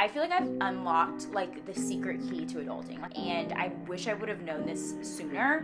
I feel like I've unlocked like the secret key to adulting, and I wish I would have known this sooner.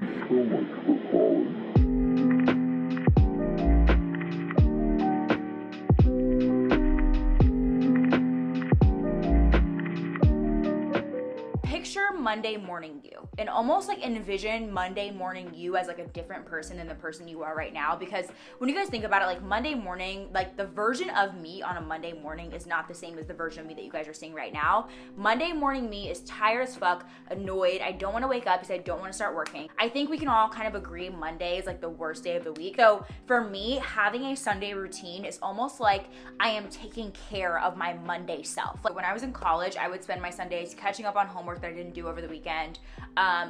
Picture Monday morning you and almost like envision Monday morning you as like a different person than the person you are right now, because when you guys think about it, like Monday morning, like the version of me on a Monday morning is not the same as the version of me that you guys are seeing right now. Monday morning me is tired as fuck, annoyed, I don't want to wake up because I don't want to start working. I think we can all kind of agree Monday is like the worst day of the week. So for me, having a Sunday routine is almost like I am taking care of my Monday self. Like when I was in college, I would spend my Sundays catching up on homework that I didn't do over the weekend,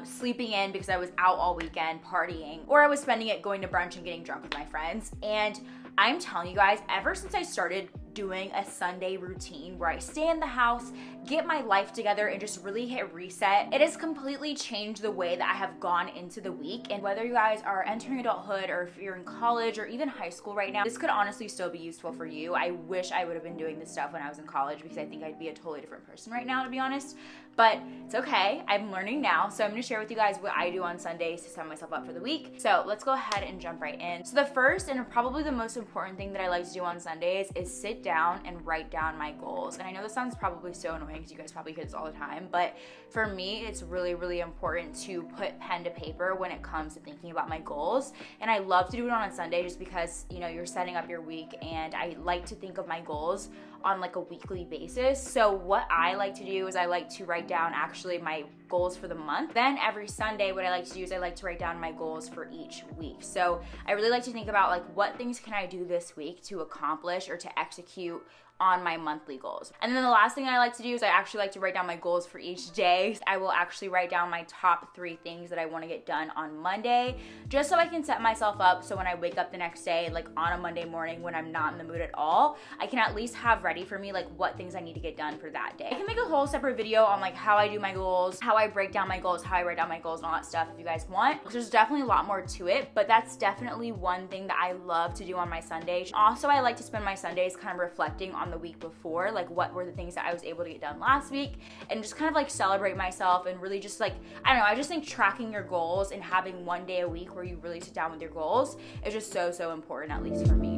sleeping in because I was out all weekend partying, or I was spending it going to brunch and getting drunk with my friends. And I'm telling you guys, ever since I started doing a Sunday routine where I stay in the house, get my life together, and just really hit reset, it has completely changed the way that I have gone into the week. And whether you guys are entering adulthood or if you're in college or even high school right now, this could honestly still be useful for you. I wish I would have been doing this stuff when I was in college, because I think I'd be a totally different person right now, to be honest. But it's okay, I'm learning now. So I'm gonna share with you guys what I do on Sundays to set myself up for the week. So let's go ahead and jump right in. So the first and probably the most important thing that I like to do on Sundays is sit down and write down my goals. And I know this sounds probably so annoying because you guys probably hear this all the time, but for me, it's really, really important to put pen to paper when it comes to thinking about my goals. And I love to do it on a Sunday just because, you know, you're setting up your week, and I like to think of my goals on like a weekly basis. So what I like to do is I like to write down actually my goals for the month. Then every Sunday, what I like to do is I like to write down my goals for each week. So I really like to think about like what things can I do this week to accomplish or to execute on my monthly goals. And then the last thing I like to do is I actually like to write down my goals for each day. I will actually write down my top 3 things that I want to get done on Monday, just so I can set myself up so when I wake up the next day, like on a Monday morning when I'm not in the mood at all, I can at least have ready for me like what things I need to get done for that day. I can make a whole separate video on like how I do my goals, how I break down my goals, how I write down my goals, and all that stuff if you guys want. There's definitely a lot more to it, but that's definitely one thing that I love to do on my Sundays. Also, I like to spend my Sundays kind of reflecting on the week before, like what were the things that I was able to get done last week, and just kind of like celebrate myself and really just like, I don't know, I just think tracking your goals and having one day a week where you really sit down with your goals is just so important, at least for me.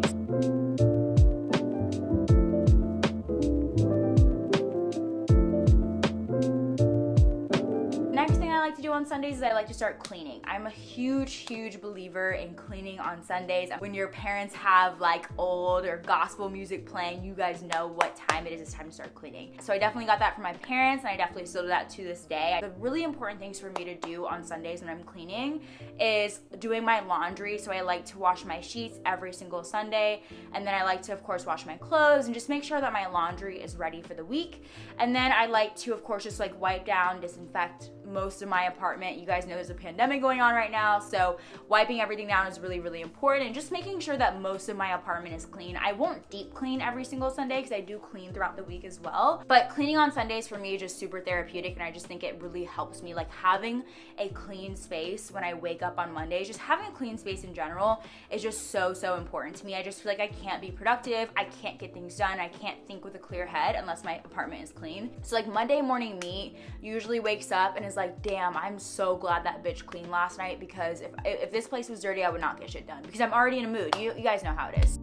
To do on Sundays is I like to start cleaning. I'm a huge believer in cleaning on Sundays. When your parents have like old or gospel music playing, you guys know what time it is. It's time to start cleaning. So I definitely got that from my parents, and I definitely still do that to this day. The really important things for me to do on Sundays when I'm cleaning is doing my laundry. So I like to wash my sheets every single Sunday, and then I like to of course wash my clothes and just make sure that my laundry is ready for the week. And then I like to of course just like wipe down, disinfect most of my apartment. You guys know there's a pandemic going on right now, so wiping everything down is really important, and just making sure that most of my apartment is clean. I won't deep clean every single Sunday because I do clean throughout the week as well, but cleaning on Sundays for me is just super therapeutic, and I just think it really helps me. Like having a clean space when I wake up on Mondays, just having a clean space in general is just so important to me. I just feel like I can't be productive, I can't get things done, I can't think with a clear head unless my apartment is clean. So like Monday morning me usually wakes up and is like, damn, I'm so glad that bitch cleaned last night, because if this place was dirty, I would not get shit done, because I'm already in a mood. You guys know how it is.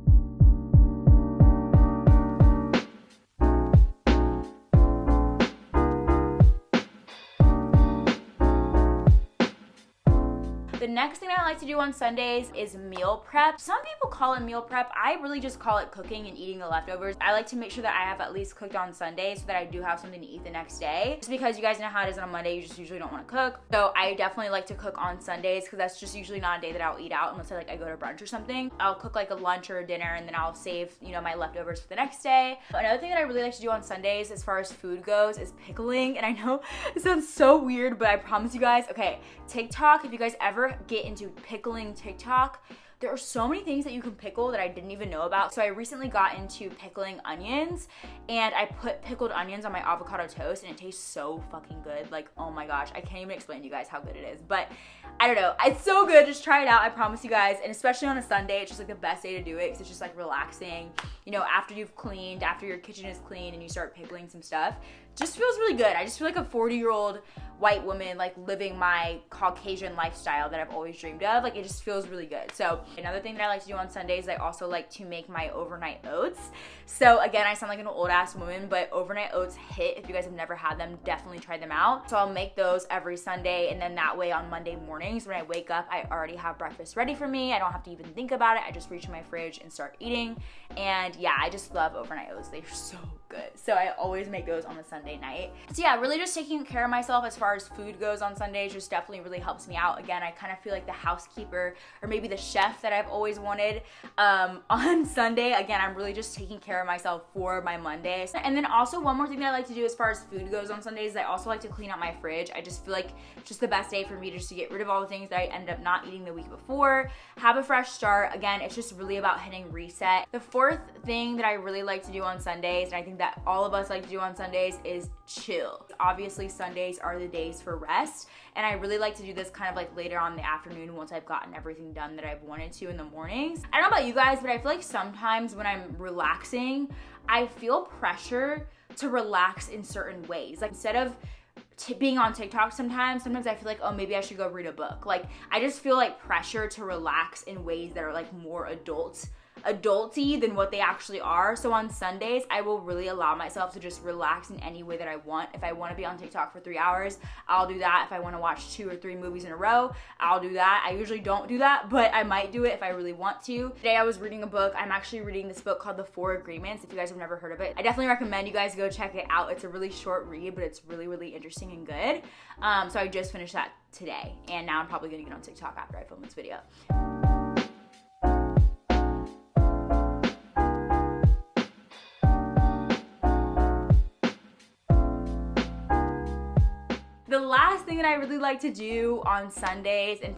The next thing I like to do on Sundays is meal prep. Some people call it meal prep. I really just call it cooking and eating the leftovers. I like to make sure that I have at least cooked on Sunday so that I do have something to eat the next day. Just because you guys know how it is on a Monday, you just usually don't want to cook. So I definitely like to cook on Sundays because that's just usually not a day that I'll eat out unless I go to brunch or something. I'll cook like a lunch or a dinner, and then I'll save, you know, my leftovers for the next day. But another thing that I really like to do on Sundays as far as food goes is pickling. And I know it sounds so weird, but I promise you guys, okay, TikTok, if you guys ever get into pickling TikTok, There are so many things that you can pickle that I didn't even know about. So I recently got into pickling onions, and I put pickled onions on my avocado toast, and it tastes so fucking good. Like, oh my gosh, I can't even explain to you guys how good it is. But I don't know, it's so good. Just try it out, I promise you guys. And especially on a Sunday, it's just like the best day to do it, because it's just like relaxing. You know, after you've cleaned, after your kitchen is clean and you start pickling some stuff, just feels really good. I just feel like a 40-year-old white woman, like living my Caucasian lifestyle that I've always dreamed of. Like, it just feels really good. So another thing that I like to do on Sundays, I also like to make my overnight oats. So again, I sound like an old ass woman, but overnight oats hit. If you guys have never had them, definitely try them out. So I'll make those every Sunday, and then that way on Monday mornings when I wake up, I already have breakfast ready for me. I don't have to even think about it. I just reach in my fridge and start eating. And yeah, I just love overnight oats. They're so good. So I always make those on a Sunday night. So yeah, really just taking care of myself as far as food goes on Sundays just definitely really helps me out. Again, I kind of feel like the housekeeper or maybe the chef that I've always wanted on Sunday. Again, I'm really just taking care of myself for my Mondays. And then also one more thing that I like to do as far as food goes on Sundays, I also like to clean out my fridge. I just feel like it's just the best day for me just to get rid of all the things that I ended up not eating the week before, have a fresh start. Again, it's just really about hitting reset. The fourth thing that I really like to do on Sundays, and I think that all of us like to do on Sundays, is chill. Obviously, Sundays are the days for rest, and I really like to do this kind of like later on in the afternoon once I've gotten everything done that I've wanted to in the mornings. I don't know about you guys, but I feel like sometimes when I'm relaxing, I feel pressure to relax in certain ways. Like, instead of being on TikTok sometimes I feel like, oh, maybe I should go read a book. Like, I just feel like pressure to relax in ways that are like more adulty than what they actually are. So on Sundays, I will really allow myself to just relax in any way that I want. If I want to be on TikTok for 3 hours, I'll do that. If I want to watch 2 or 3 movies in a row, I'll do that. I usually don't do that, but I might do it if I really want to. Today I was reading a book. I'm actually reading this book called The 4 Agreements. If you guys have never heard of it, I definitely recommend you guys go check it out. It's a really short read, but it's really, really interesting and good. So I just finished that today, and now I'm probably gonna get on TikTok after I film this video. The last thing that I really like to do on Sundays, and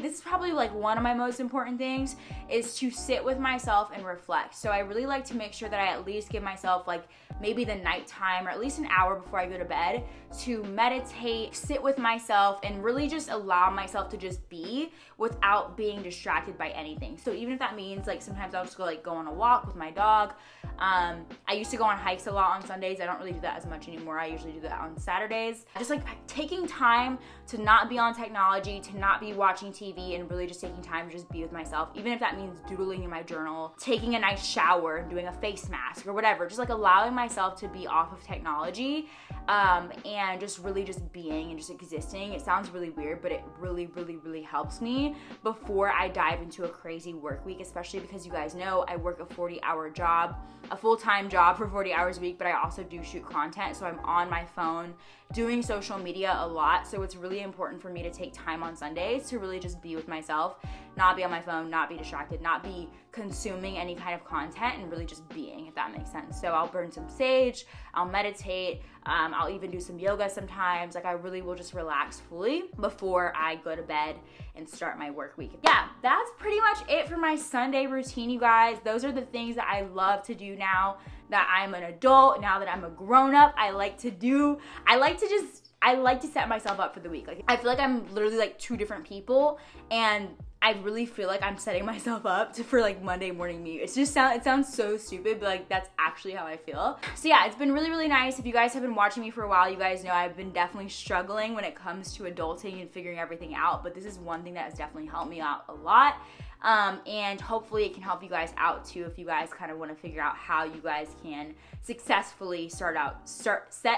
this is probably like one of my most important things, is to sit with myself and reflect. So I really like to make sure that I at least give myself like maybe the nighttime, or at least an hour before I go to bed, to meditate, sit with myself, and really just allow myself to just be without being distracted by anything. So even if that means like sometimes I'll just go on a walk with my dog. I used to go on hikes a lot on Sundays. I don't really do that as much anymore. I usually do that on Saturdays. Just like taking time to not be on technology, to not be watching TV, and really just taking time to just be with myself. Even if that means doodling in my journal, taking a nice shower, and doing a face mask or whatever. Just like allowing myself to be off of technology, and just really just being and just existing. It sounds really weird, but it really, really, really helps me before I dive into a crazy work week, especially because you guys know I work a 40-hour job, a full-time job for 40 hours a week, but I also do shoot content. So I'm on my phone doing social media a lot. So it's really important for me to take time on Sundays to really just be with myself, not be on my phone, not be distracted, not be consuming any kind of content, and really just being, if that makes sense. So I'll burn some sage, I'll meditate, I'll even do some yoga sometimes. Like, I really will just relax fully before I go to bed and start my work week. Yeah, that's pretty much it for my Sunday routine, you guys. Those are the things that I love to do now that I'm an adult, now that I'm a grown-up. I like to set myself up for the week. Like, I feel like I'm literally like 2 different people, and I really feel like I'm setting myself up for like Monday morning me. It sounds so stupid, but like that's actually how I feel. So yeah, it's been really, really nice. If you guys have been watching me for a while, you guys know I've been definitely struggling when it comes to adulting and figuring everything out, but this is one thing that has definitely helped me out a lot. And hopefully it can help you guys out too if you guys kind of want to figure out how you guys can successfully set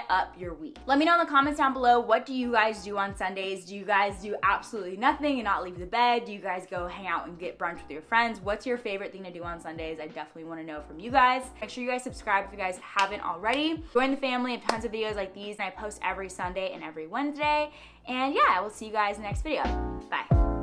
up your week. Let me know in the comments down below, what do you guys do on Sundays? Do you guys do absolutely nothing and not leave the bed? Do you guys go hang out and get brunch with your friends? What's your favorite thing to do on Sundays? I definitely want to know from you guys. Make sure you guys subscribe if you guys haven't already. Join the family. I have tons of videos like these, and I post every Sunday and every Wednesday. And yeah, I will see you guys in the next video. Bye.